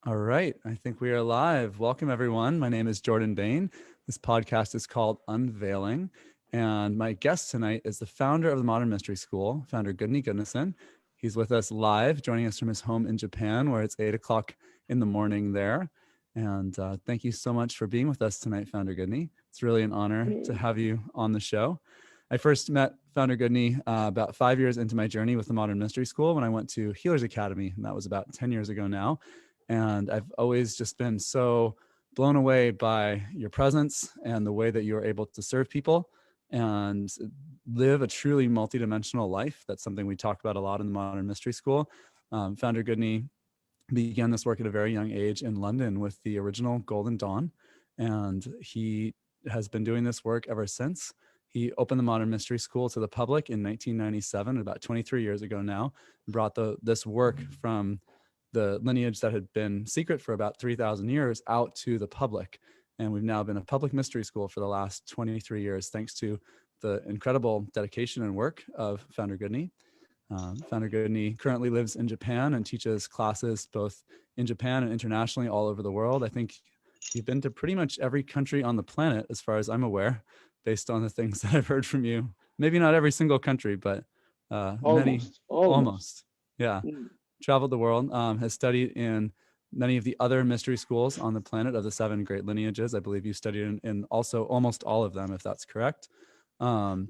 All right, I think we are live. Welcome, everyone. My name is Jordan Bain. This podcast is called Unveiling, and my guest tonight is the founder of the Modern Mystery School, founder Gudni Gudnason. He's with us live, joining us from his home in Japan, where it's 8 o'clock in the morning there. And thank you so much for being with us tonight, founder Gudni. It's really an honor to have you on the show. I first met founder Gudni about 5 years into my journey with the Modern Mystery School when I went to Healers Academy, and that was about 10 years ago now. And I've always just been so blown away by your presence and the way that you're able to serve people and live a truly multidimensional life. That's something we talk about a lot in the Modern Mystery School. Founder Gudni began this work at a very young age in London with the original Golden Dawn. And he has been doing this work ever since. He opened the Modern Mystery School to the public in 1997, about 23 years ago now, brought this work from the lineage that had been secret for about 3,000 years out to the public. And we've now been a public mystery school for the last 23 years, thanks to the incredible dedication and work of founder Gudni. Founder Gudni currently lives in Japan and teaches classes both in Japan and internationally all over the world. I think you've been to pretty much every country on the planet, as far as I'm aware, based on the things that I've heard from you. Maybe not every single country, but many. Almost. Yeah. Traveled the world, has studied in many of the other mystery schools on the planet of the 7 great lineages. I believe you studied in also almost all of them, if that's correct. And,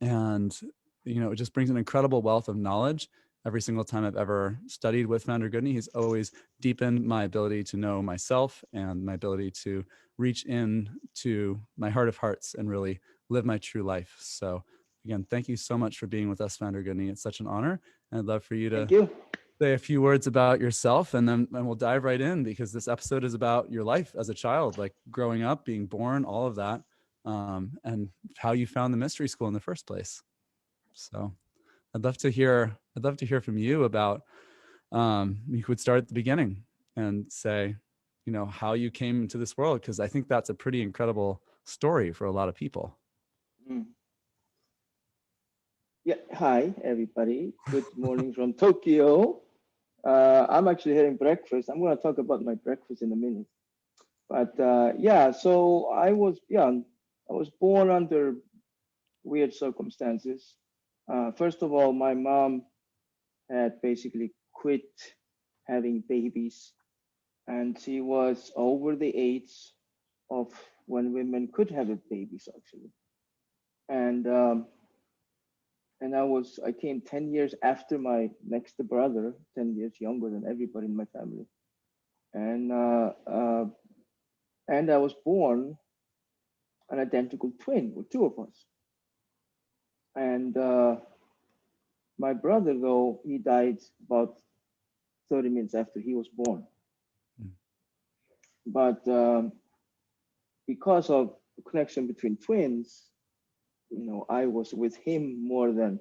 it just brings an incredible wealth of knowledge. Every single time I've ever studied with founder Gudni, he's always deepened my ability to know myself and my ability to reach in to my heart of hearts and really live my true life. So again, thank you so much for being with us, founder Gudni. It's such an honor. And I'd love for you to say a few words about yourself, and we'll dive right in, because this episode is about your life as a child, like growing up, being born, all of that, and how you found the mystery school in the first place. So I'd love to hear from you about, you could start at the beginning and say, how you came into this world, because I think that's a pretty incredible story for a lot of people. Yeah, hi everybody. Good morning from Tokyo. I'm actually having breakfast. I'm going to talk about my breakfast in a minute. But so I was young. I was born under weird circumstances. First of all, my mom had basically quit having babies, and she was over the age of when women could have babies, actually. And I came 10 years after my next brother, 10 years younger than everybody in my family. And I was born an identical twin with 2 of us. And my brother, though, he died about 30 minutes after he was born. But because of the connection between twins, I was with him more than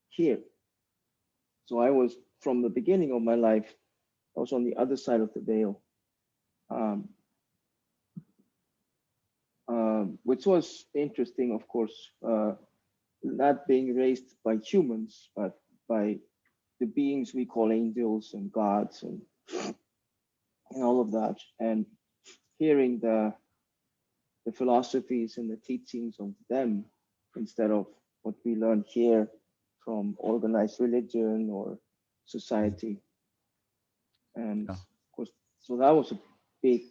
here. So I was, from the beginning of my life, I was on the other side of the veil, which was interesting, of course, not being raised by humans, but by the beings we call angels and gods and all of that, and hearing the philosophies and the teachings of them instead of what we learn here from organized religion or society. And of course, so that was a big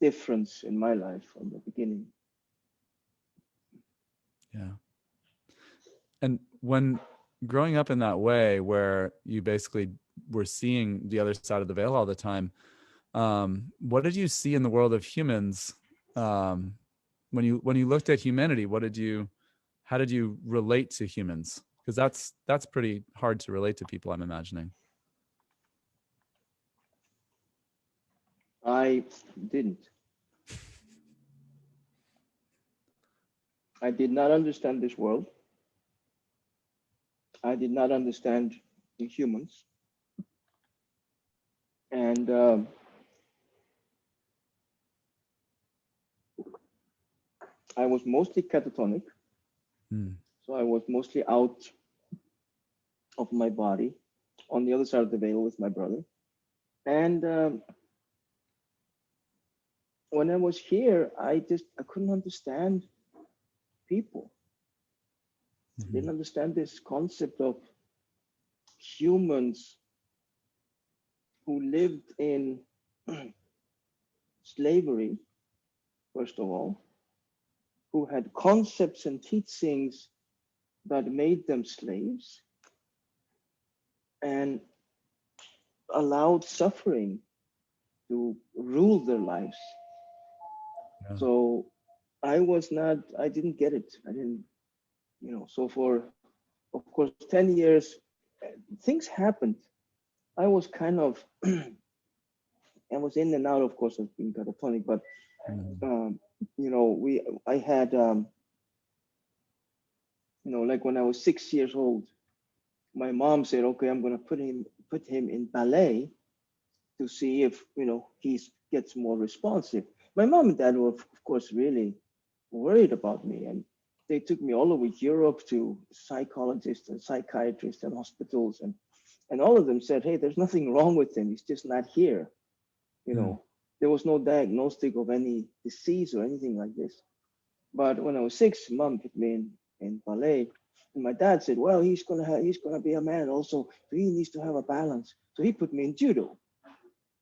difference in my life from the beginning. Yeah. And when growing up in that way, where you basically were seeing the other side of the veil all the time, what did you see in the world of humans? When you looked at humanity, how did you relate to humans? Because that's pretty hard to relate to people, I'm imagining. I didn't. I did not understand this world. I did not understand the humans. And I was mostly catatonic. So I was mostly out of my body on the other side of the veil with my brother. And when I was here, I couldn't understand people. Didn't understand this concept of humans who lived in slavery, first of all, who had concepts and teachings that made them slaves and allowed suffering to rule their lives. Yeah. So I didn't get it. I didn't, so for, of course, 10 years, things happened. I was kind of, I was in and out, of course, of being catatonic, but, I had, like when I was 6 years old, my mom said, okay, I'm going to put him in ballet to see if, he gets more responsive. My mom and dad were, of course, really worried about me. And they took me all over Europe to psychologists and psychiatrists and hospitals. And all of them said, hey, there's nothing wrong with him. He's just not here. There was no diagnostic of any disease or anything like this. But when I was 6, mom put me in ballet. And my dad said, well, he's gonna be a man also. So he needs to have a balance. So he put me in judo.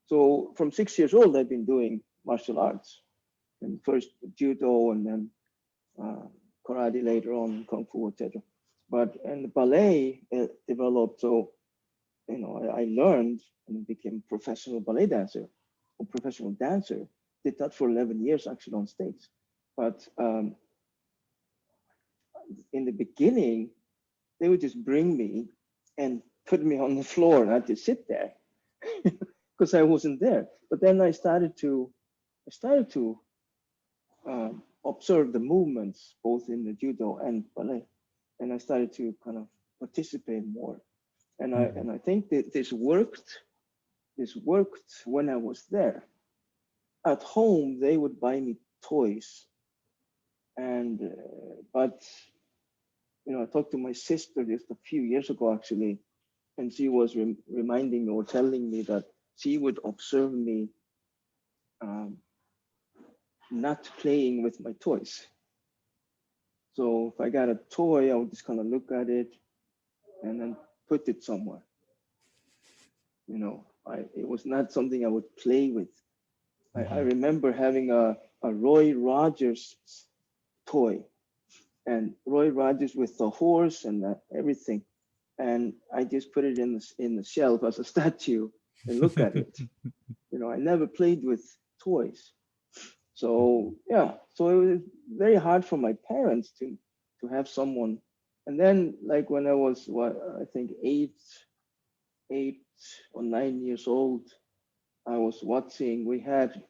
So from 6 years old, I've been doing martial arts. And first judo and then karate later on, kung fu, etc. And the ballet developed. So, I learned and became a professional ballet dancer or professional dancer. Did that for 11 years actually on stage. But in the beginning, they would just bring me and put me on the floor and I'd just sit there because I wasn't there. But then I started to observe the movements both in the judo and ballet, and I started to kind of participate more. And I think that this worked. This worked when I was there. At home, they would buy me toys, and but I talked to my sister just a few years ago actually, and she was reminding me or telling me that she would observe me not playing with my toys. So if I got a toy, I would just kind of look at it and then put it somewhere. It was not something I would play with. I remember having a Roy Rogers toy, and Roy Rogers with the horse and everything. And I just put it in the shelf as a statue and look at it. I never played with toys. So so it was very hard for my parents to have someone. And then like when I was I think 8 or 9 years old, I was watching.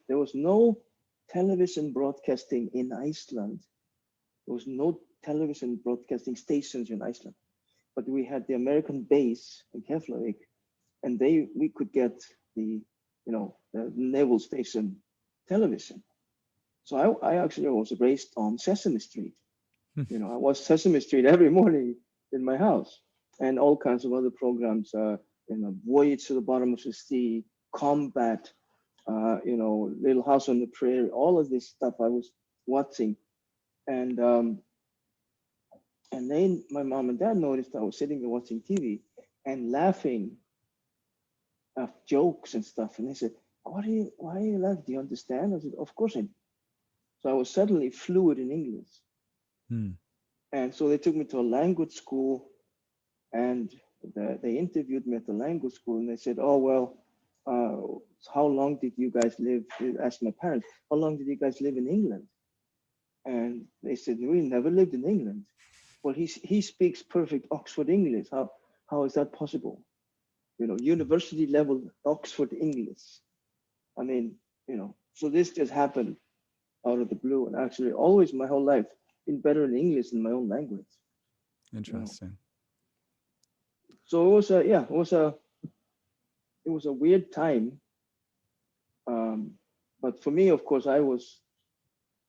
There was no television broadcasting in Iceland. There was no television broadcasting stations in Iceland, but we had the American base in Keflavik, and we could get the naval station television. So I actually was raised on Sesame Street. I watched Sesame Street every morning in my house, and all kinds of other programs. Voyage to the Bottom of the Sea, Combat, Little House on the Prairie. All of this stuff I was watching, and then my mom and dad noticed I was sitting there watching TV and laughing at jokes and stuff, and they said, why are you laughing? Do you understand? I said, of course I do. So I was suddenly fluent in English. And so they took me to a language school, and they interviewed me at the language school, and they said, oh, well, how long did you guys live? They asked my parents, how long did you guys live in England? And they said, we never lived in England. Well, he speaks perfect Oxford English. How is that possible? University level Oxford English. I mean, so this just happened out of the blue. And actually always my whole life been better in English than my own language. Interesting. So it was a weird time. But for me, of course, I was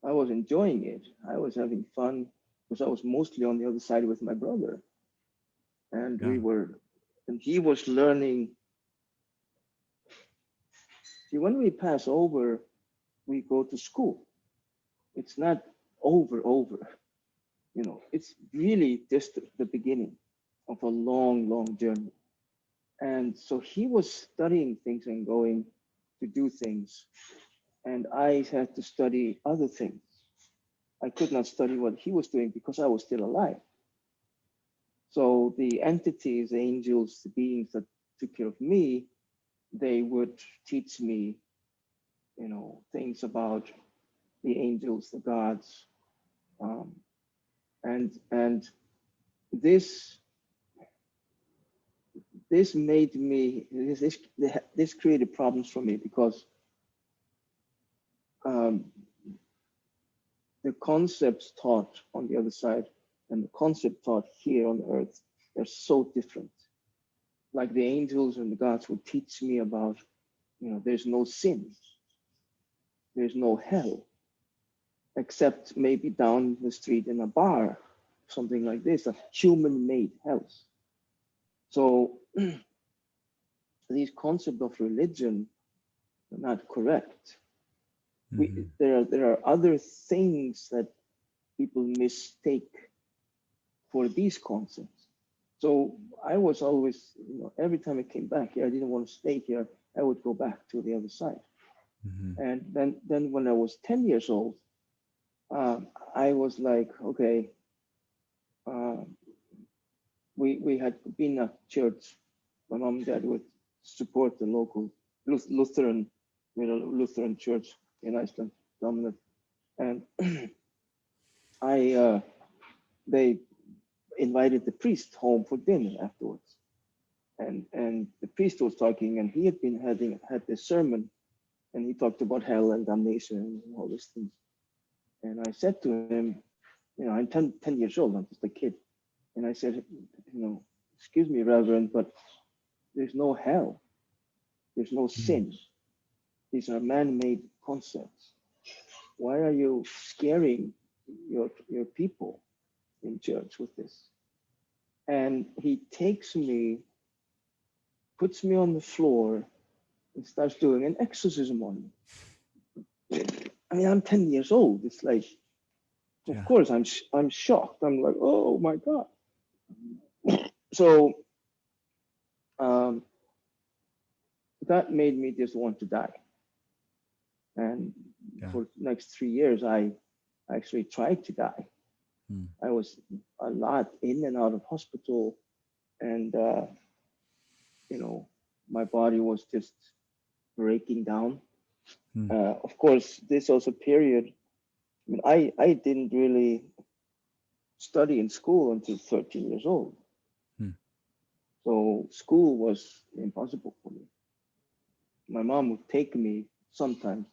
enjoying it. I was having fun because I was mostly on the other side with my brother. And he was learning See, when we pass over, we go to school. It's not over. It's really just the beginning of a long, long journey. And so he was studying things and going to do things. And I had to study other things. I could not study what he was doing because I was still alive. So the entities, the angels, the beings that took care of me, they would teach me, things about the angels, the gods, and this made me this created problems for me because the concepts taught on the other side and the concept taught here on earth, they're so different. Like the angels and the gods would teach me about, there's no sin, there's no hell, except maybe down the street in a bar, something like this, a human-made hells. So these concepts of religion are not correct. There are other things that people mistake for these concepts. So I was always, every time I came back here, I didn't want to stay here. I would go back to the other side. And then when I was 10 years old, I was like, okay, we had been a church. My mom and dad would support the local Lutheran church in Iceland, dominant. And they invited the priest home for dinner afterwards. And the priest was talking, and he had this sermon, and he talked about hell and damnation and all these things. And I said to him, I'm 10 years old, I'm just a kid. And I said, excuse me, Reverend, but there's no hell. There's no sin. These are man-made concepts. Why are you scaring your people in church with this? And he takes me, puts me on the floor, and starts doing an exorcism on me. I mean, I'm 10 years old. It's like, of course, I'm shocked. I'm like, oh my God. So that made me just want to die. And for the next 3 years, I actually tried to die. I was a lot in and out of hospital, and my body was just breaking down. Of course, this was a period. I mean, I didn't really study in school until 13 years old. So school was impossible for me. My mom would take me sometimes,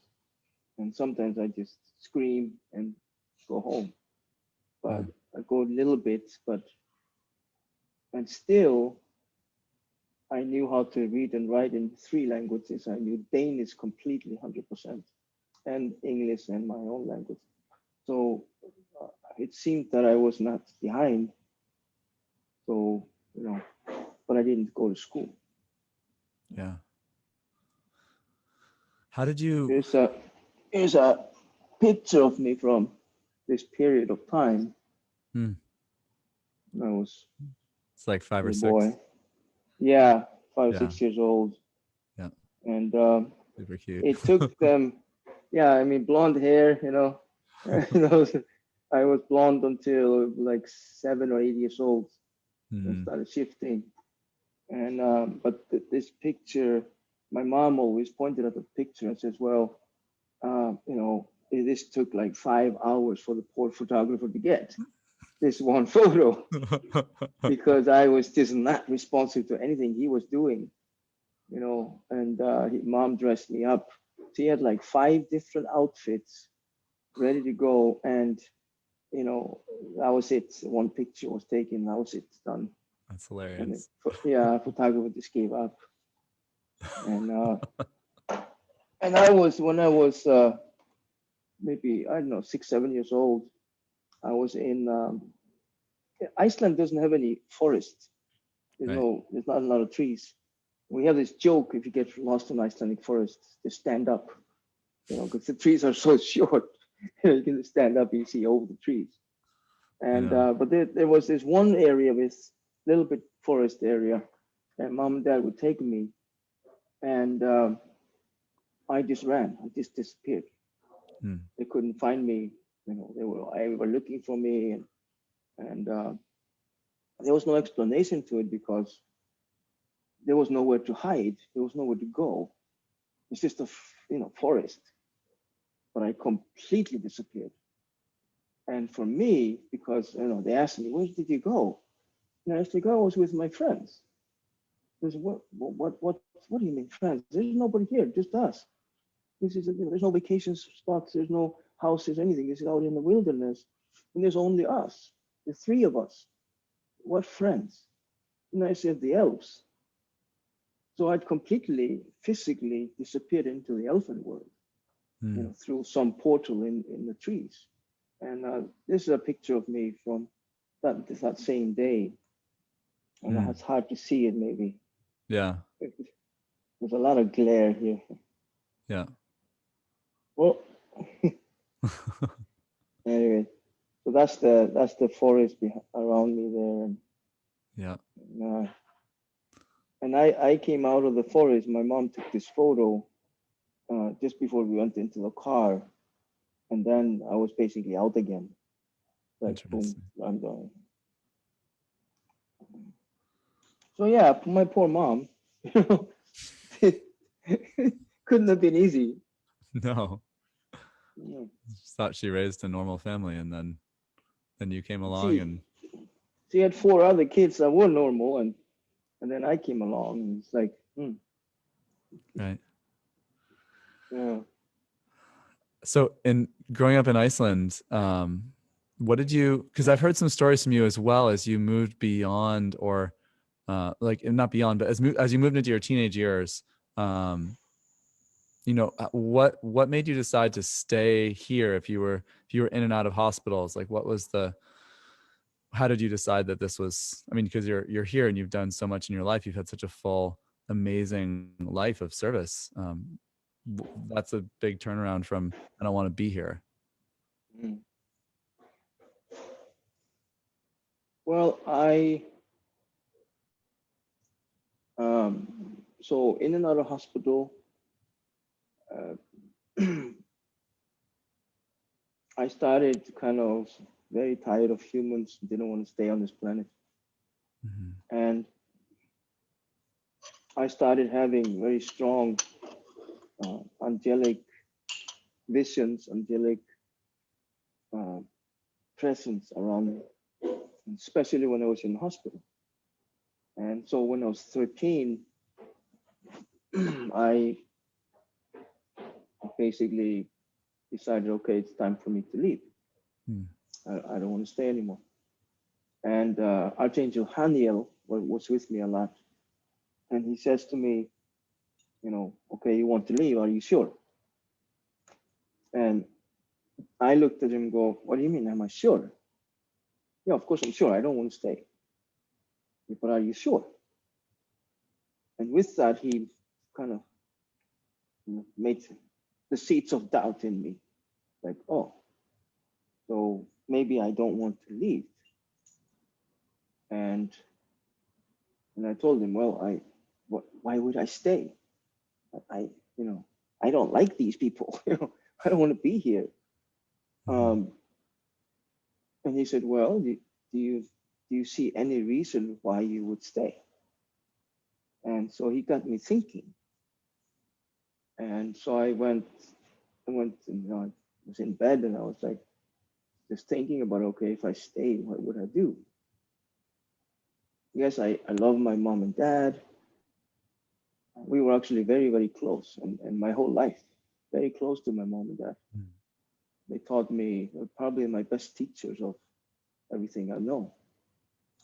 and sometimes I just scream and go home. But I go a little bit, and still I knew how to read and write in 3 languages. I knew Danish completely 100%, and English and my own language. So it seemed that I was not behind. So, but I didn't go to school. Yeah. How did you? Here's a picture of me from this period of time. I was. It's like 5 or 6. Boy. Yeah, 5 or 6 years old. Yeah. And super cute. It took them. Yeah, I mean, blonde hair. I was blonde until like 7 or 8 years old. And started shifting. And but this picture, my mom always pointed at the picture and says, well, this took like 5 hours for the poor photographer to get this one photo because I was just not responsive to anything he was doing, and mom dressed me up. She had like 5 different outfits ready to go. And, that was it. One picture was taken. That was it. Done. That's hilarious. And photographer just gave up. And and when I was maybe, I don't know, 6, 7 years old, I was in Iceland doesn't have any forests. There's not a lot of trees. We have this joke: if you get lost in Icelandic forest, just stand up, because the trees are so short. You can just stand up, you see over the trees. And Yeah. but there was this one area with little bit forest area, and mom and dad would take me, and I just ran. I just disappeared. Hmm. They couldn't find me. They were looking for me, and there was no explanation to it because there was nowhere to hide. There was nowhere to go. It's just a forest. But I completely disappeared. And for me, because they asked me, "Where did you go?" And I said, "I was with my friends." They said, what do you mean friends? There's nobody here, just us. This is there's no vacation spots, there's no houses, anything. This is out in the wilderness, and there's only us, the three of us. What friends? And I said, the elves. So I'd completely physically disappeared into the elfin world, Hmm. through some portal in the trees. And this is a picture of me from that same day. And Hmm. it's hard to see it maybe. Yeah. There's a lot of glare here. Yeah. Well, anyway, so that's the forest around me there, Yeah. and I came out of the forest. My mom took this photo just before we went into the car, and then I was basically out again. Like boom, Interesting. I'm done. So yeah, my poor mom, couldn't have been easy. No. Yeah. Just thought she raised a normal family, and then you came along, She and she had 4 other kids that were normal, and then I came along, and it's like, right. yeah. So in growing up in Iceland, what did you, because I've heard some stories from you as well as you moved beyond, or like not beyond, but as you moved into your teenage years, what made you decide to stay here if you were in and out of hospitals? Like what was how did you decide that this was, I mean, because you're here and you've done so much in your life, you've had such a full, amazing life of service. That's a big turnaround from I don't want to be here. Mm. Well, so in and out of hospital, uh, I started kind of very tired of humans, didn't want to stay on this planet. Mm-hmm. And I started having very strong angelic visions, angelic uh, presence around me, especially when I was in the hospital. And so when I was 13, I basically decided, okay, it's time for me to leave. Mm. I don't want to stay anymore. And Archangel Haniel was with me a lot. And he says to me, okay, you want to leave, are you sure? And I looked at him and go, what do you mean, am I sure? Yeah, of course I'm sure, I don't want to stay. But are you sure? And with that, he kind of made the seeds of doubt in me. Like, oh, so maybe I don't want to leave. And I told him, well, why would I stay? I, I don't like these people. I don't want to be here. Mm-hmm. And he said, well, do you see any reason why you would stay? And so he got me thinking. And so I went, and, I was in bed and I was like, just thinking about, okay, if I stayed, what would I do? Yes, I love my mom and dad. We were actually very, very close, and my whole life, very close to my mom and dad. Mm. They taught me, probably my best teachers of everything I know.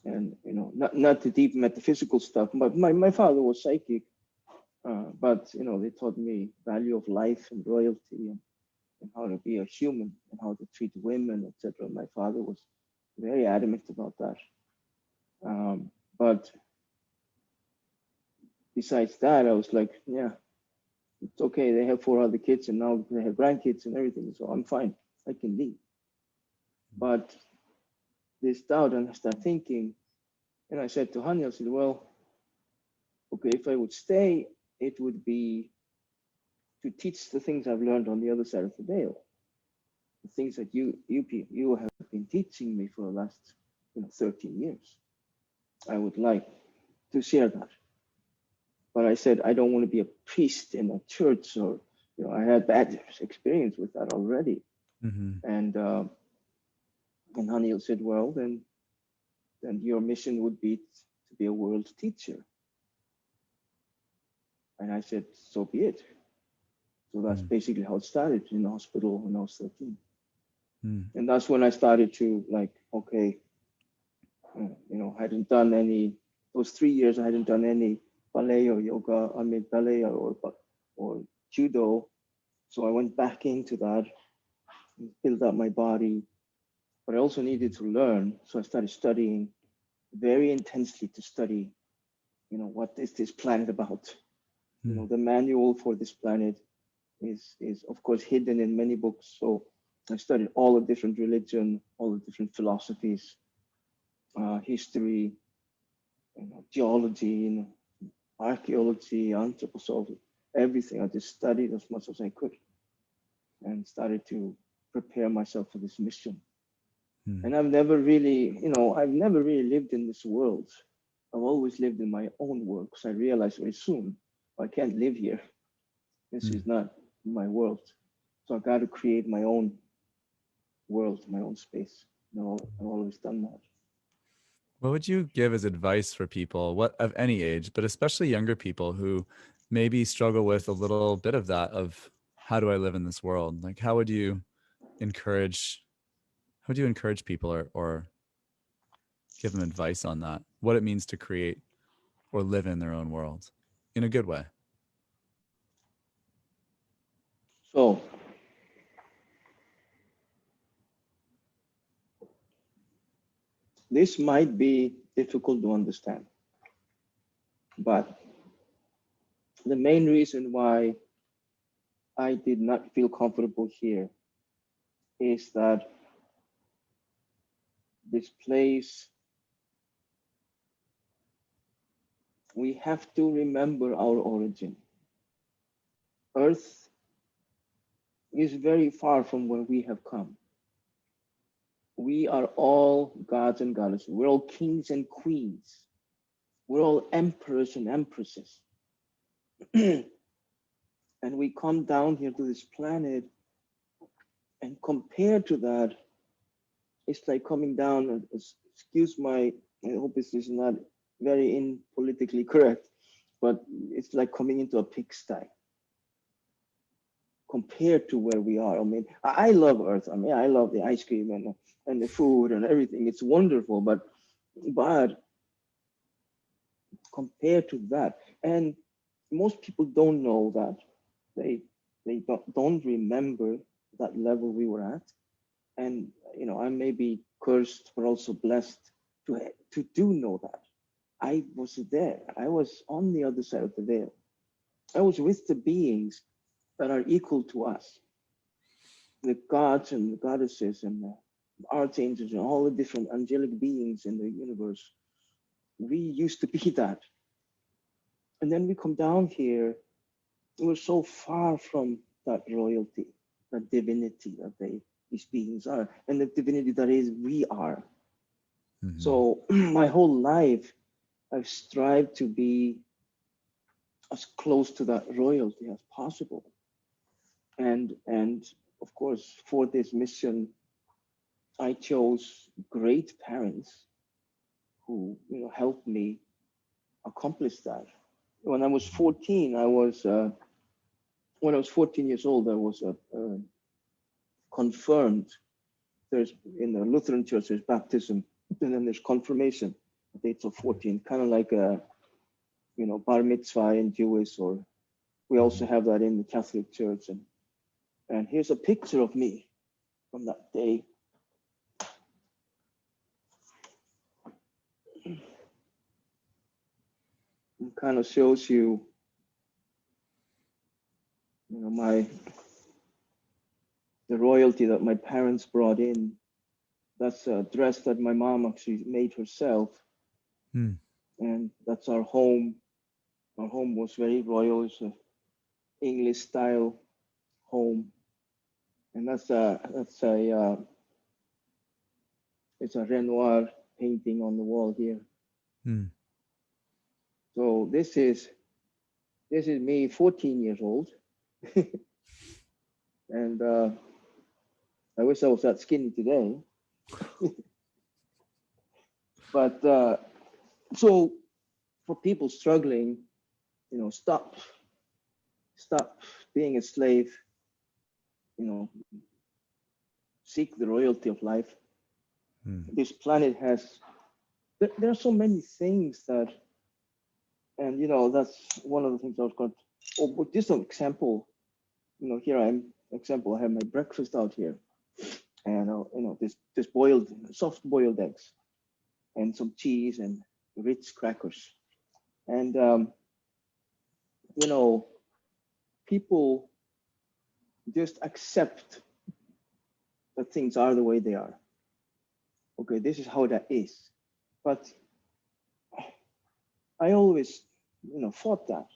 And not the deep metaphysical stuff, but my father was psychic, but they taught me value of life and royalty, and how to be a human and how to treat women, etc. My father was very adamant about that. But besides that, I was like, yeah, it's okay. They have 4 other kids and now they have grandkids and everything. So I'm fine. I can leave. But this doubt, and I started thinking, and I said to Hani, I said, well, okay, if I would stay, it would be to teach the things I've learned on the other side of the veil, the things that you have been teaching me for the last 13 years. I would like to share that. But I said, I don't want to be a priest in a church, or, I had bad experience with that already. Mm-hmm. And Haniel said, well, then your mission would be to be a world teacher. And I said, so be it. So that's basically how it started in the hospital when I was 13. And that's when I started to okay, I hadn't done any, those 3 years, I hadn't done any ballet or yoga, ballet or judo. So I went back into that, build up my body, but I also needed to learn. So I started studying very intensely to study, what is this planet about? The manual for this planet is of course hidden in many books. So I studied all the different religion, all the different philosophies, history, geology, archaeology, anthroposophy, everything. I just studied as much as I could and started to prepare myself for this mission. And I've never really lived in this world. I've always lived in my own world, because I realized very soon I can't live here. This is not my world. So I got to create my own world, my own space. I've always done that. What would you give as advice for people, what of any age, but especially younger people who maybe struggle with a little bit of that, of how do I live in this world? Like, how would you encourage people or give them advice on that, what it means to create or live in their own world in a good way? So this might be difficult to understand, but the main reason why I did not feel comfortable here is that this place, we have to remember our origin. Earth is very far from where we have come. We are all gods and goddesses. We're all kings and queens. We're all emperors and empresses. And we come down here to this planet, and compared to that, it's like coming down, excuse my, I hope this is not very politically correct, but it's like coming into a pigsty compared to where we are. I mean, I love Earth. I mean, I love the ice cream and the food and everything. It's wonderful, but compared to that, and most people don't know that. They don't remember that level we were at. And I may be cursed, but also blessed to do know that. I was there. I was on the other side of the veil. I was with the beings that are equal to us, the gods and the goddesses and the archangels and all the different angelic beings in the universe. We used to be that. And then we come down here, we're so far from that royalty, that divinity that these beings are, and the divinity that is we are. So my whole life, I've strived to be as close to that royalty as possible. And of course, for this mission, I chose great parents who helped me accomplish that. When I was 14, when I was 14 years old, I was confirmed. There's in the Lutheran Church, there's baptism, and then there's confirmation at the age of 14, kind of like a bar mitzvah in Jewish, or we also have that in the Catholic Church. And here's a picture of me from that day. It kind of shows you, the royalty that my parents brought in. That's a dress that my mom actually made herself. Hmm. And that's our home. Our home was very royal. It's an English style home. And it's a Renoir painting on the wall here. Hmm. So this is me, 14 years old. And I wish I was that skinny today. But so for people struggling, stop being a slave, seek the royalty of life. This planet has, there are so many things that, and that's one of the things I was going to, but just an example, here I am, example, I have my breakfast out here, and this soft boiled eggs, and some cheese and Ritz crackers, and people just accept that things are the way they are. Okay, this is how that is. But I always, fought that.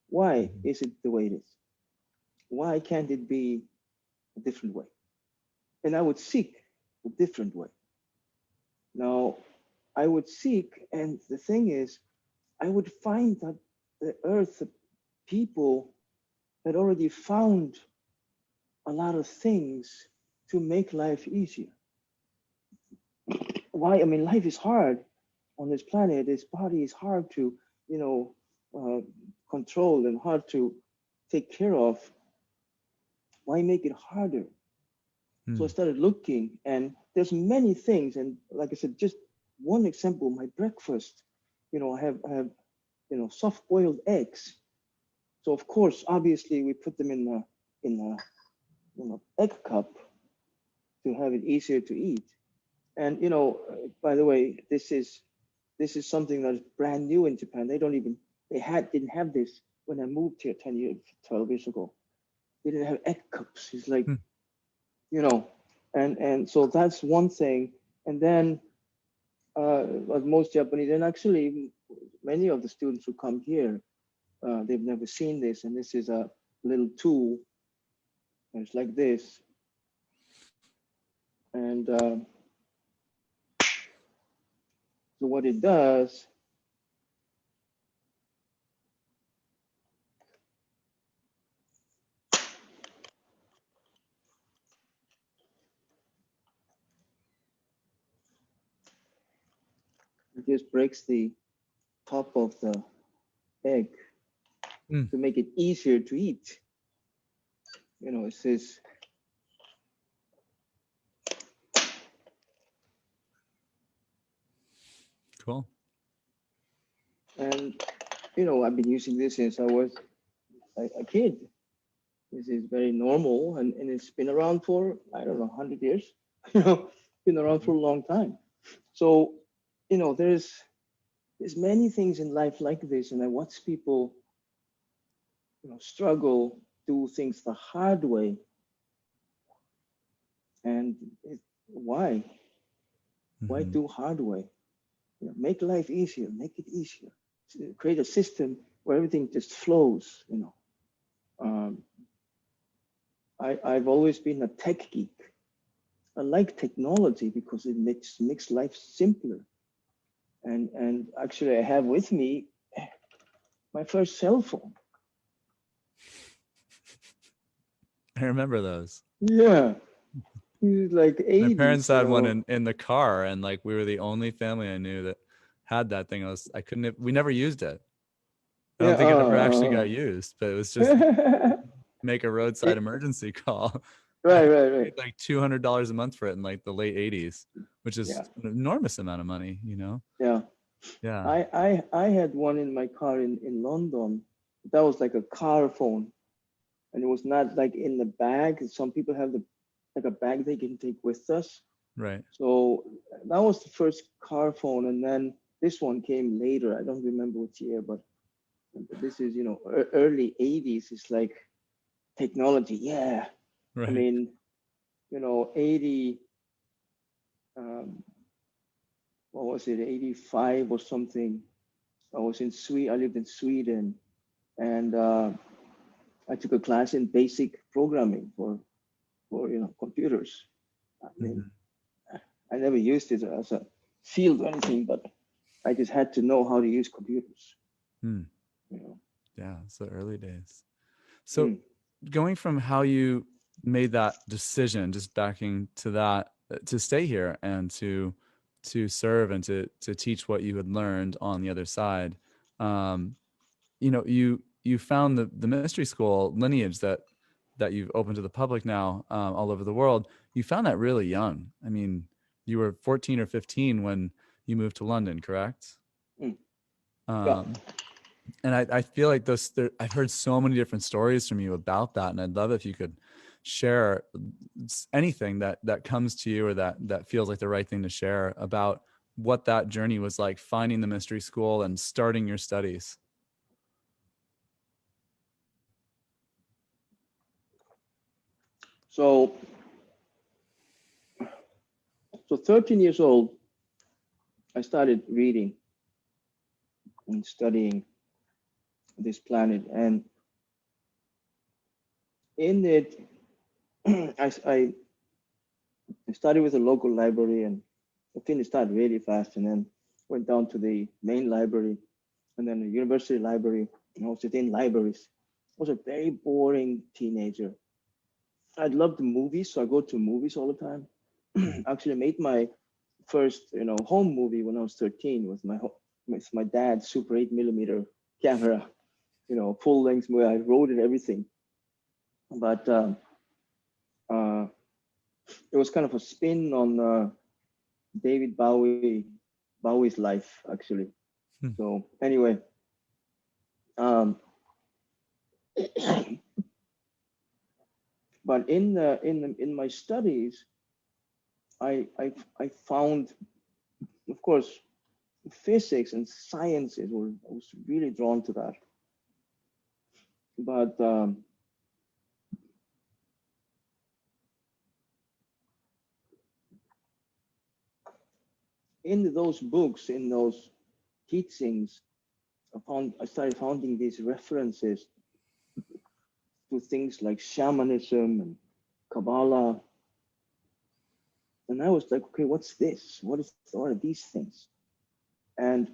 Why is it the way it is? Why can't it be a different way? And I would seek a different way. Now, I would seek, and the thing is, I would find that the earth, the people had already found a lot of things to make life easier. Why? I mean, life is hard on this planet. This body is hard to, control and hard to take care of. Why make it harder? So I started looking, and there's many things. And like I said, just one example, my breakfast, I have soft boiled eggs. So of course, obviously, we put them in a egg cup to have it easier to eat. And by the way, this is something that is brand new in Japan. Didn't have this when I moved here 12 years ago. They didn't have egg cups. It's like, and so that's one thing. And then most Japanese, and actually many of the students who come here, they've never seen this. And this is a little tool. And it's like this. And so what it does, it just breaks the top of the egg to make it easier to eat. It says, Cool. And I've been using this since I was a kid. This is very normal, and it's been around for, I don't know, 100 years. Been around for a long time. So there's many things in life like this, and I watch people struggle, do things the hard way. And why do hard way? Make life easier, make it easier. Create a system where everything just flows. I've always been a tech geek. I like technology because it makes life simpler. And actually, I have with me my first cell phone. I remember those. Yeah, like 80s. My parents had one in the car, and like we were the only family I knew that had that thing. We never used it. I don't think it ever actually got used, but it was just make a roadside emergency call. Right. Like $200 a month for it in like the late 80s, which is an enormous amount of money, Yeah. I had one in my car in London. That was like a car phone, and it was not like in the bag. Some people have like a bag they can take with us. Right. So that was the first car phone, and then this one came later. I don't remember which year, but This is, early 80s. It's like technology. Yeah. Right. I mean, 80, what was it, 85 or something. I was in Sweden. I lived in Sweden, and I took a class in basic programming for computers. I mean, I never used it as a field or anything, but I just had to know how to use computers. Yeah, it's the early days. So going from how you made that decision, just backing to that, to stay here and to serve and to teach what you had learned on the other side, you found the mystery school lineage that you've opened to the public now, all over the world. You found that really young. I mean, you were 14 or 15 when you moved to London, correct? Yeah. And I feel like I've heard so many different stories from you about that, and I'd love if you could share anything that comes to you or that feels like the right thing to share about what that journey was like, finding the mystery school and starting your studies. So 13 years old, I started reading and studying this planet, and in it, I started with a local library, and I finished that really fast, and then went down to the main library, and then the university library, and I was in libraries. I was a very boring teenager. I loved movies, so I go to movies all the time. Actually, I made my first, home movie when I was 13 with my dad's Super 8mm camera, full length movie. I wrote it, everything, but it was kind of a spin on David Bowie's life, actually. So anyway, but in my studies, I found, of course, physics and sciences I was really drawn to that. But in those books, in those teachings, I started finding these references to things like shamanism and Kabbalah. And I was like, okay, what's this? What are these things? And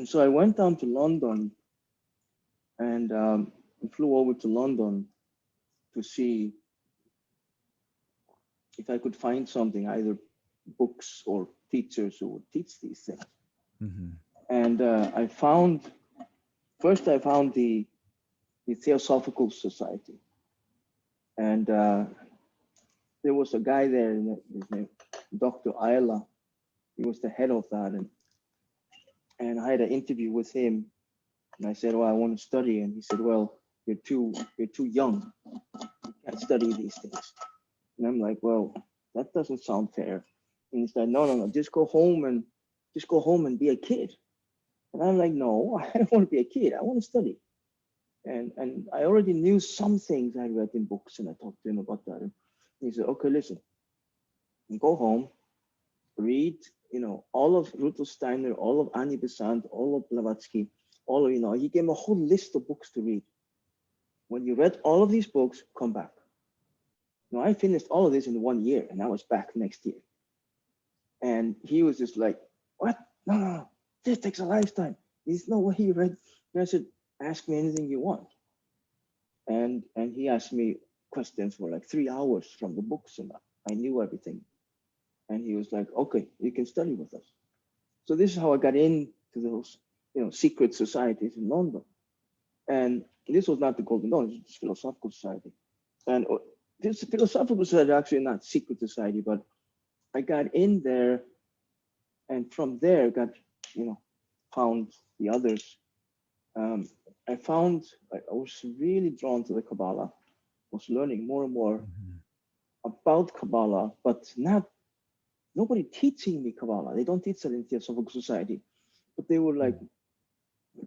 so I went down to London and flew over to London to see if I could find something, either books or teachers who would teach these things. And I found the Theosophical Society. And there was a guy there, his name, Dr. Ayla. He was the head of that. And I had an interview with him. And I said, well, I want to study. And he said, well, you're too young. You can't study these things. And I'm like, well, that doesn't sound fair. And he said, no, just go home and be a kid. And I'm like, no, I don't want to be a kid. I want to study. And I already knew some things I read in books, and I talked to him about that. And he said, okay, listen, go home, read, all of Rudolf Steiner, all of Annie Besant, all of Blavatsky, all of, he gave me a whole list of books to read. When you read all of these books, come back. Now, I finished all of this in 1 year, and I was back next year. And he was just like, what? No. This takes a lifetime. There's no way you read. And I said, ask me anything you want. And he asked me questions for like 3 hours from the books, and I knew everything. And he was like, okay, you can study with us. So this is how I got into those, secret societies in London. And this was not the Golden Dawn, it was the Philosophical Society. And this Philosophical Society, actually not secret society, but I got in there, and from there found the others. I was really drawn to the Kabbalah. I was learning more and more about Kabbalah, but nobody teaching me Kabbalah. They don't teach that in Theosophical Society. But they were like,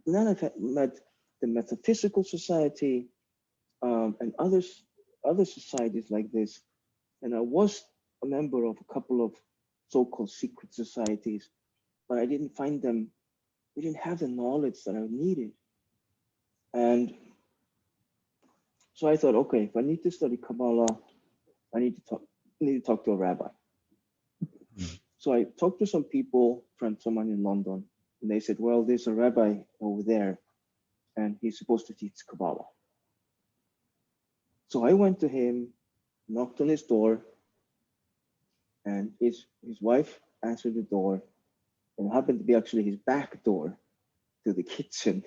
then I met the Metaphysical Society, and other societies like this. And I was a member of a couple of so-called secret societies, but I didn't find them, we didn't have the knowledge that I needed. And so I thought, okay, if I need to study Kabbalah, I need to talk to a rabbi. So I talked to some people, friends of mine in London, and they said, well, there's a rabbi over there, and he's supposed to teach Kabbalah. So I went to him, knocked on his door, and his wife answered the door, and it happened to be actually his back door to the kitchen.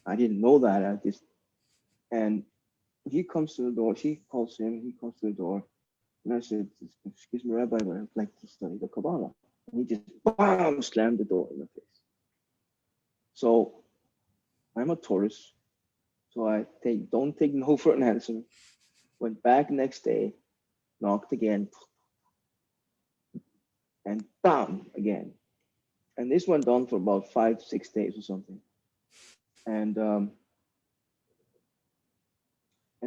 I didn't know that. And he comes to the door, she calls him, he comes to the door, and I said, excuse me, Rabbi, but I'd like to study the Kabbalah. And he just bam, slammed the door in the face. So I'm a Taurus, so I don't take no for an answer. Went back next day, knocked again, and bam, again. And this went on for about 5-6 days or something. And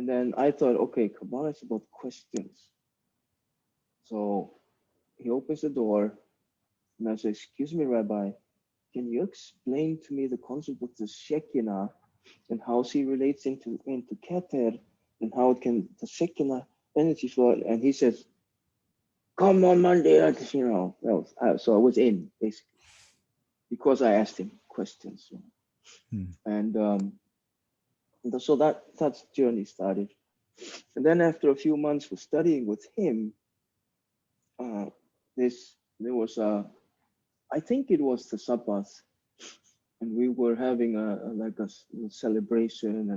then I thought, okay, Kabbalah is about questions. So he opens the door, and I say, excuse me, Rabbi, can you explain to me the concept of the Shekinah and how she relates into Keter, and how it can, the Shekinah energy flow? And he says, come on Monday, you know. So I was in, basically, because I asked him questions. And so that's journey started. And then after a few months of studying with him, there was I think it was the Sabbath, and we were having a celebration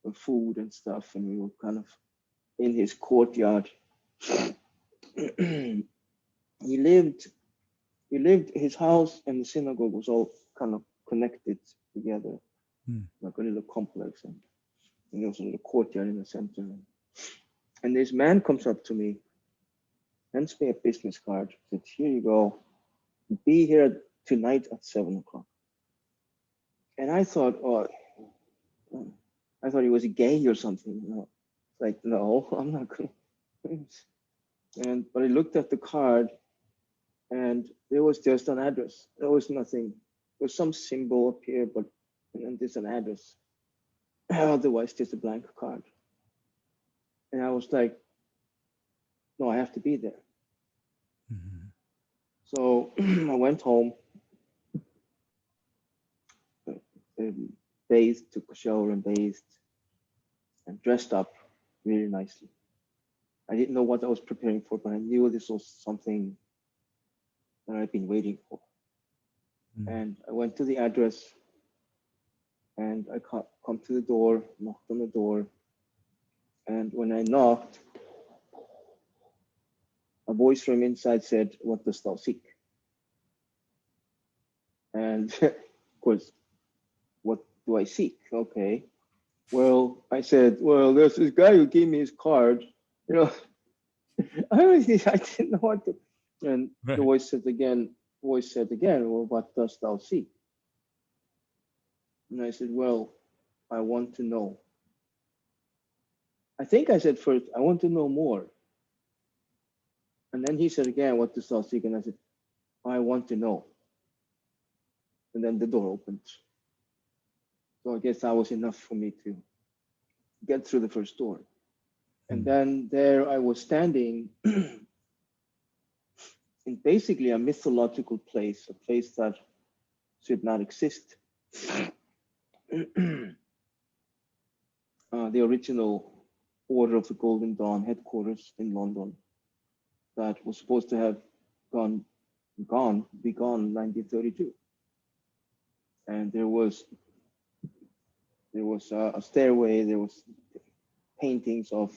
and food and stuff, and we were kind of in his courtyard. He lived, his house and the synagogue was all kind of connected together, like a little complex, and there was a little courtyard in the center. And this man comes up to me, hands me a business card, said, here you go, be here tonight at 7 o'clock. And I thought, he was gay or something. No. Like, no, I'm not going to. But I looked at the card, and there was just an address. There was nothing. There was some symbol up here, and then there's an address. Otherwise, just a blank card. And I was like, no, I have to be there. So I went home, bathed, took a shower and bathed, and dressed up really nicely. I didn't know what I was preparing for, but I knew this was something that I'd been waiting for. And I went to the address, and I come to the door, knocked on the door, and when I knocked, a voice from inside said, what dost thou seek? And of course, what do I seek? Okay. Well, I said, well, there's this guy who gave me his card. You know, I didn't know what to. And the voice said again, well, what dost thou seek? And I said, well, I want to know. I think I said first, I want to know more. And then he said again, what dost thou seek? And I said, I want to know. And then the door opened. So I guess that was enough for me to get through the first door. And then there I was standing in basically a mythological place, a place that should not exist. The original Order of the Golden Dawn headquarters in London that was supposed to have be gone in 1932. And there was a stairway, there was paintings of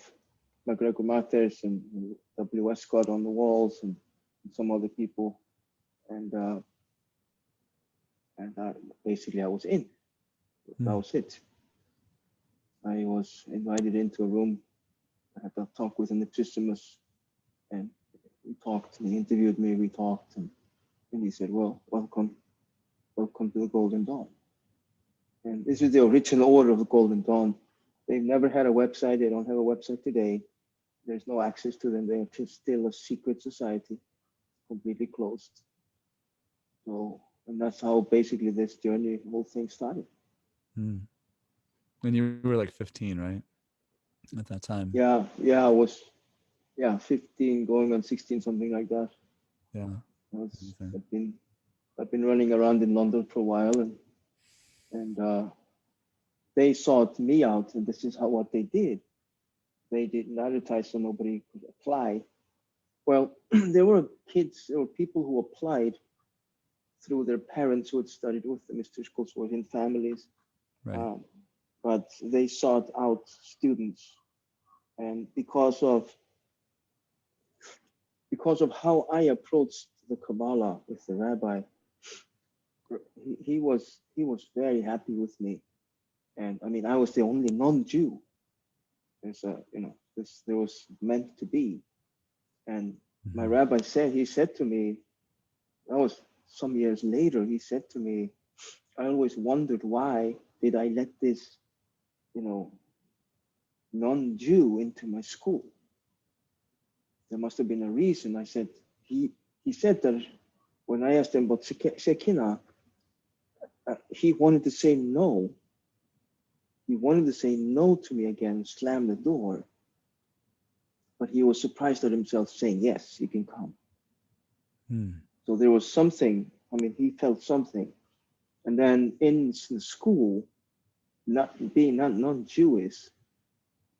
MacGregor Matters and W. Scott on the walls and some other people. And basically I was in. That was it. I was invited into a room. I had a talk with an epistemus, and we talked, and he interviewed me, we talked, and he said, well, welcome to the Golden Dawn. And this is the original order of the Golden Dawn. They've never had a website. They don't have a website today. There's no access to them. They're just still a secret society, completely closed. So, and that's how basically this journey, the whole thing started. And you were like 15, right? At that time. Yeah, I was 15 going on 16, something like that. Yeah. I've been running around in London for a while, and they sought me out, and this is what they did. They didn't advertise so nobody could apply. Well, there were people who applied through their parents who had studied with the mystery schools or in families. Right. But they sought out students, and because of how I approached the Kabbalah with the rabbi, he was very happy with me. And I mean, I was the only non-Jew. There was meant to be. And my rabbi said to me, that was some years later, he said to me, I always wondered why did I let this, non-Jew into my school? There must have been a reason. I said, he said that when I asked him about Shekinah, he wanted to say no. He wanted to say no to me again, slam the door. But he was surprised at himself saying, yes, you can come. So there was something, he felt something. And then in the school, being non-Jewish,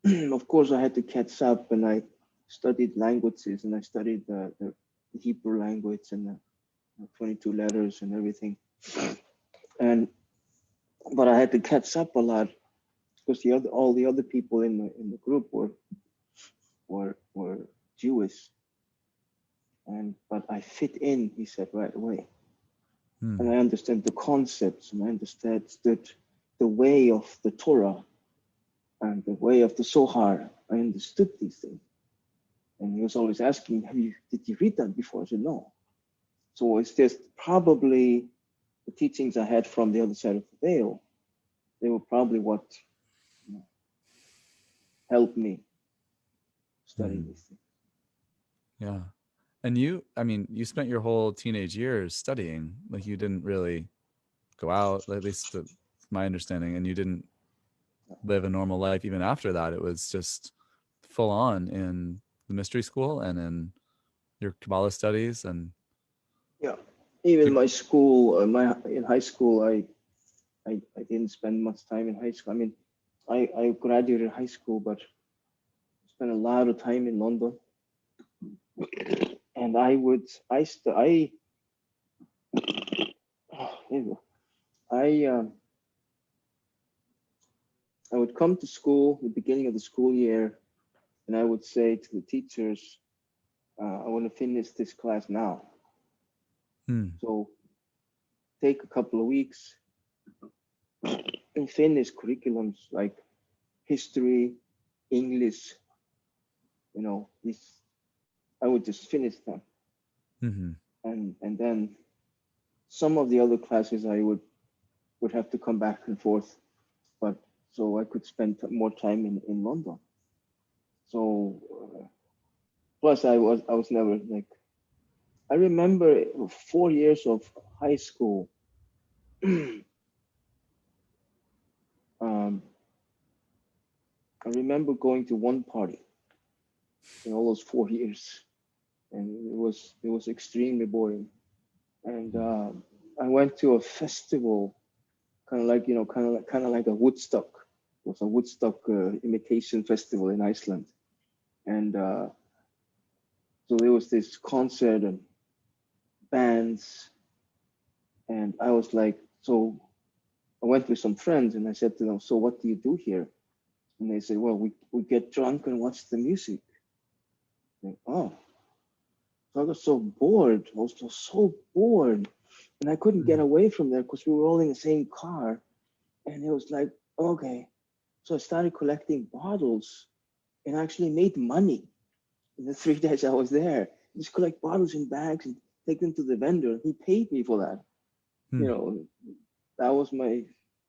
of course I had to catch up, and I studied languages, and I studied the Hebrew language and the 22 letters and everything. But I had to catch up a lot because all the other people in the group were Jewish. But I fit in, he said, right away. And I understand the concepts, and I understood the way of the Torah and the way of the Zohar. I understood these things. And he was always asking, did you read that before? I said, no. So it's just probably the teachings I had from the other side of the veil. They were probably what helped me study these things. Yeah. And you spent your whole teenage years studying. Like, you didn't really go out, at least to my understanding, and you didn't live a normal life even after that. It was just full on in the mystery school and in your Kabbalah studies. And even my school, in high school, I didn't spend much time in high school. I graduated high school, but spent a lot of time in London. And I would come to school the beginning of the school year, and I would say to the teachers, I want to finish this class now. So take a couple of weeks and finish curriculums like history, English, I would just finish them. And then some of the other classes I would have to come back and forth, but so I could spend more time in London. So plus I was never like, I remember 4 years of high school. I remember going to one party in all those 4 years, and it was extremely boring. And I went to a festival, kind of like a Woodstock. It was a Woodstock imitation festival in Iceland, and so there was this concert and bands, and I was like, so I went with some friends, and I said to them, so what do you do here? And they said, well, we get drunk and watch the music. Like, oh. So I got so bored. I was just so bored. And I couldn't get away from there because we were all in the same car. And it was like, okay. So I started collecting bottles and actually made money in the 3 days I was there. Just collect bottles in bags and take them to the vendor. He paid me for that. That was my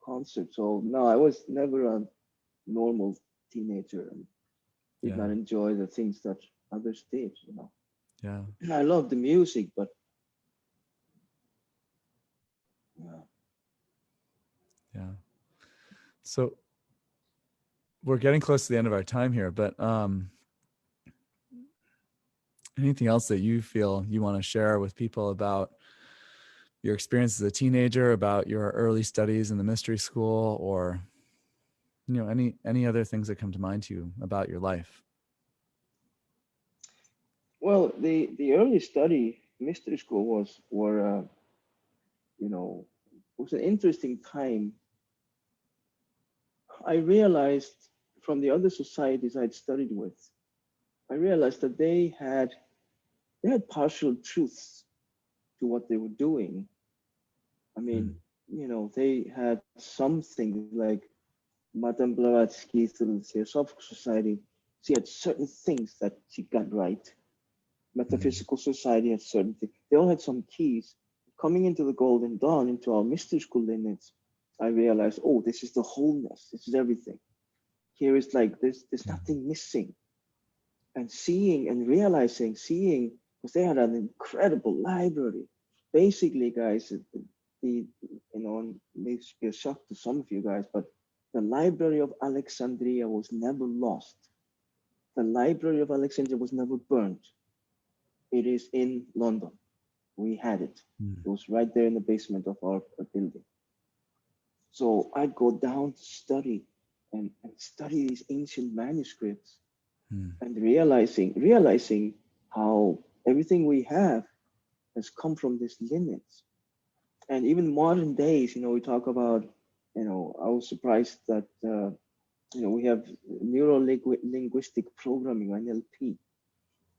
concept. So no, I was never a normal teenager and did not enjoy the things that others did, you know. Yeah. I love the music, but yeah. Yeah. So we're getting close to the end of our time here, but anything else that you feel you want to share with people about your experience as a teenager, about your early studies in the mystery school, or any other things that come to mind to you about your life? Well, the early study mystery school were you know, it was an interesting time. I realized from the other societies I'd studied with, I realized that they had partial truths to what they were doing. I mean, you know, they had something like Madame Blavatsky through the Theosophical Society. She had certain things that she got right. Metaphysical Society had certain things. They all had some keys. Coming into the Golden Dawn, into our mystery school lineage, I realized, oh, this is the wholeness. This is everything. Here is like there's nothing missing. And seeing and realizing, because they had an incredible library. Basically, guys, the and maybe be a shock to some of you guys, but the Library of Alexandria was never lost. The Library of Alexandria was never burned. It is in London. We had it. It was right there in the basement of our building. So I'd go down to study and study these ancient manuscripts and realizing how everything we have has come from this lineage. And even modern days, we talk about, I was surprised that, we have neuro-linguistic programming, NLP,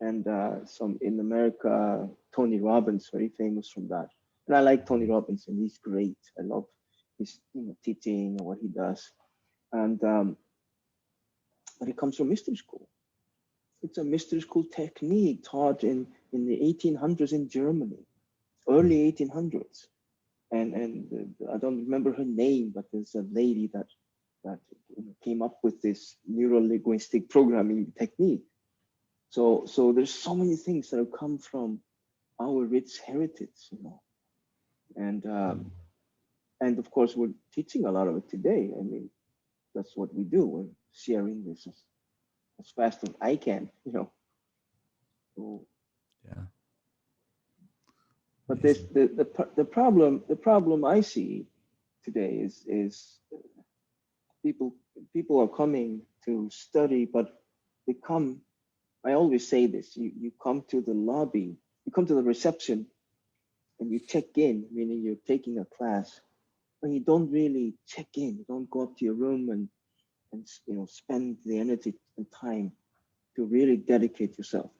and some in America, Tony Robbins, very famous from that. And I like Tony Robbins, and he's great. I love his teaching and what he does. And but it comes from mystery school. It's a mystery school technique taught in the 1800s in Germany, early 1800s. And I don't remember her name, but there's a lady that came up with this neuro-linguistic programming technique. So there's so many things that have come from our rich heritage, and of course we're teaching a lot of it today. I mean, that's what we do. We're sharing this as fast as I can, So, yeah. But this the problem I see today is people are coming to study, but they come. I always say this: you come to the lobby, you come to the reception, and you check in, meaning you're taking a class, but you don't really check in. You don't go up to your room and spend the energy and time to really dedicate yourself.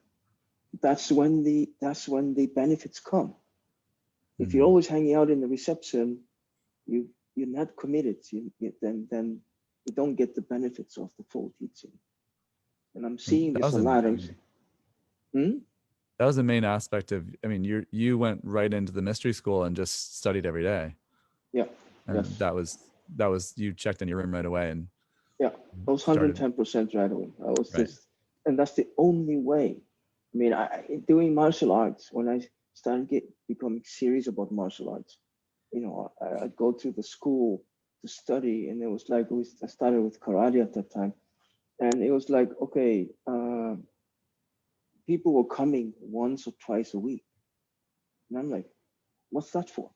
That's when the benefits come. If you're always hanging out in the reception, you're not committed. Then you don't get the benefits of the full teaching. And I'm seeing this a lot. That was the main aspect of. I mean, you went right into the mystery school and just studied every day. Yeah. And yes. that was you checked in your room right away and. Yeah, I was 110% right away. I was and that's the only way. I mean, doing martial arts, when I started becoming serious about martial arts, I'd go to the school to study, and it was like I started with karate at that time, and it was like, okay, people were coming once or twice a week, and I'm like, what's that for?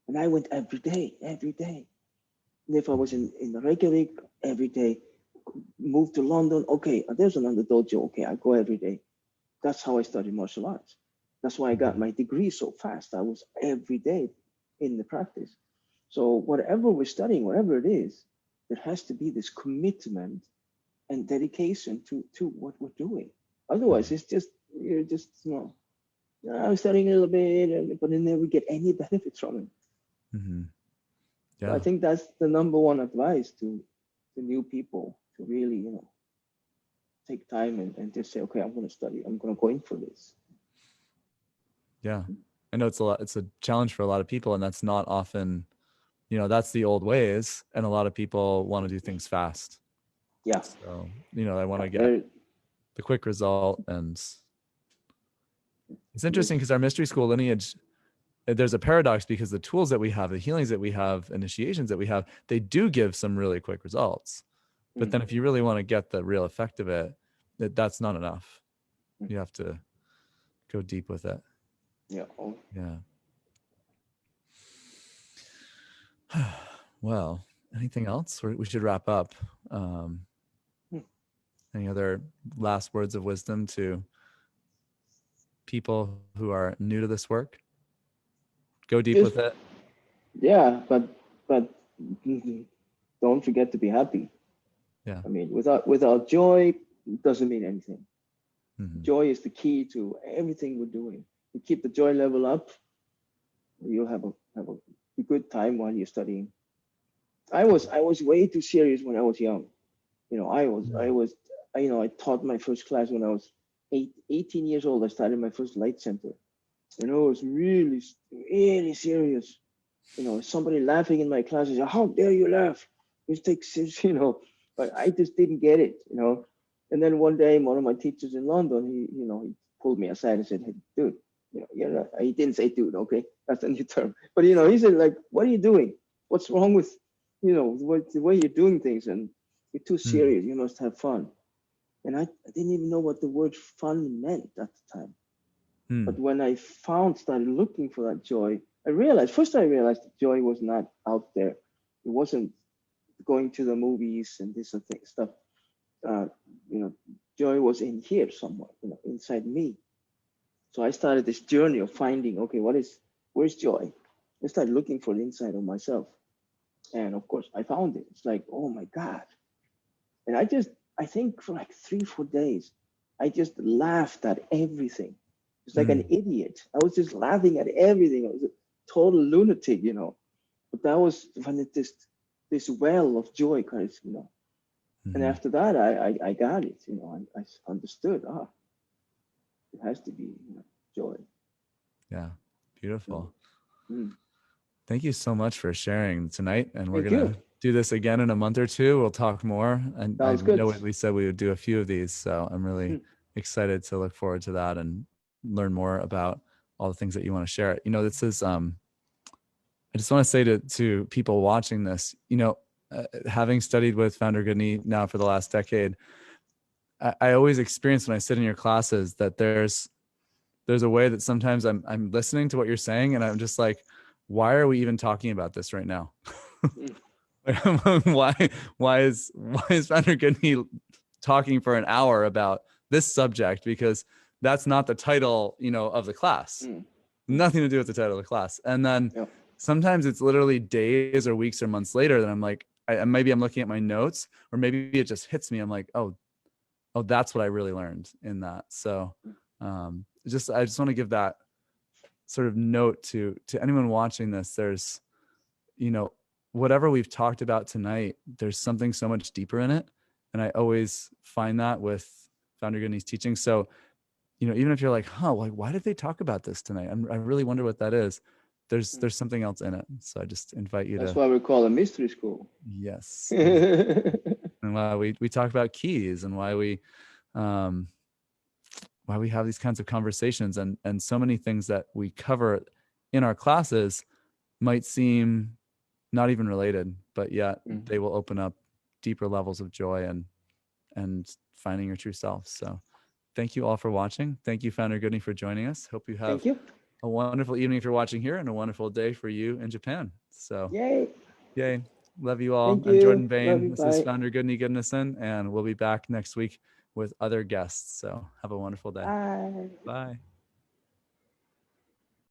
And I went every day. And if I was in Reykjavik every day, moved to London, okay, there's another dojo, okay, I go every day. That's how I studied martial arts. That's why I got my degree so fast. I was every day in the practice. So whatever we're studying, whatever it is, there has to be this commitment and dedication to what we're doing. Otherwise, you're just I'm studying a little bit, but then never get any benefits from it. Mm-hmm. Yeah. So I think that's the number one advice to new people, to really, take time and just say, okay, I'm going to study. I'm going to go in for this. Yeah. I know it's a challenge for a lot of people, and that's not often that's the old ways. And a lot of people want to do things fast. Yeah. So, I want to get the quick result. And it's interesting because our mystery school lineage, there's a paradox because the tools that we have, the healings that we have, initiations that we have, they do give some really quick results. But then if you really want to get the real effect of it, that's not enough. You have to go deep with it. Yeah. Yeah. Well, anything else? We should wrap up. Any other last words of wisdom to people who are new to this work? Go deep with it. Yeah, but don't forget to be happy. Yeah. I mean, without joy, it doesn't mean anything. Joy is the key to everything we're doing. You keep the joy level up, you'll have a good time while you're studying. I was way too serious when I was young. I taught my first class when I was 18 years old. I started my first light center. And I was really, really serious. Somebody laughing in my class, I said, how dare you laugh? You take serious, but I just didn't get it, And then one day, one of my teachers in London, he pulled me aside and said, hey, dude, he didn't say dude, okay? That's a new term. But, he said, like, what are you doing? What's wrong with, the way you're doing things? And you're too serious. You must have fun. And I didn't even know what the word fun meant at the time. But when I started looking for that joy, I realized that joy was not out there. It wasn't going to the movies and this stuff. Joy was in here somewhere, inside me. So I started this journey of finding, okay, where's joy? I started looking for it inside of myself. And of course I found it. It's like, oh my God. And I think for like 3-4 days, I just laughed at everything. It's like an idiot. I was just laughing at everything. I was a total lunatic, But that was when this well of joy kind of, And after that, I got it, I understood. It has to be joy. Yeah, beautiful. Thank you so much for sharing tonight. And we're going to do this again in a month or two. We'll talk more. And I know we said we would do a few of these. So I'm really excited to look forward to that and learn more about all the things that you want to share. This is, I just want to say to people watching this, having studied with Founder Gudni now for the last decade, I always experience when I sit in your classes that there's a way that sometimes I'm listening to what you're saying and I'm just like, why are we even talking about this right now? why is Founder Gudni talking for an hour about this subject? Because that's not the title, of the class. Nothing to do with the title of the class. And then sometimes it's literally days or weeks or months later that I'm like, maybe I'm looking at my notes, or maybe it just hits me. I'm like, oh, that's what I really learned in that. So I just want to give that sort of note to anyone watching this. There's, whatever we've talked about tonight, there's something so much deeper in it. And I always find that with Founder Gudni's teaching. So, even if you're like, why did they talk about this tonight? I really wonder what that is. There's something else in it. So I just invite you That's why we call a mystery school. Yes. And why we talk about keys and why we have these kinds of conversations, and so many things that we cover in our classes might seem not even related, but yet they will open up deeper levels of joy and finding your true self. So thank you all for watching. Thank you, Founder Gudni, for joining us. Hope you have a wonderful evening if you're watching here, and a wonderful day for you in Japan. So yay. Love you all. I'm Jordan Bain. This is Founder Gudni Gudnason, and we'll be back next week with other guests. So have a wonderful day. Bye. Bye.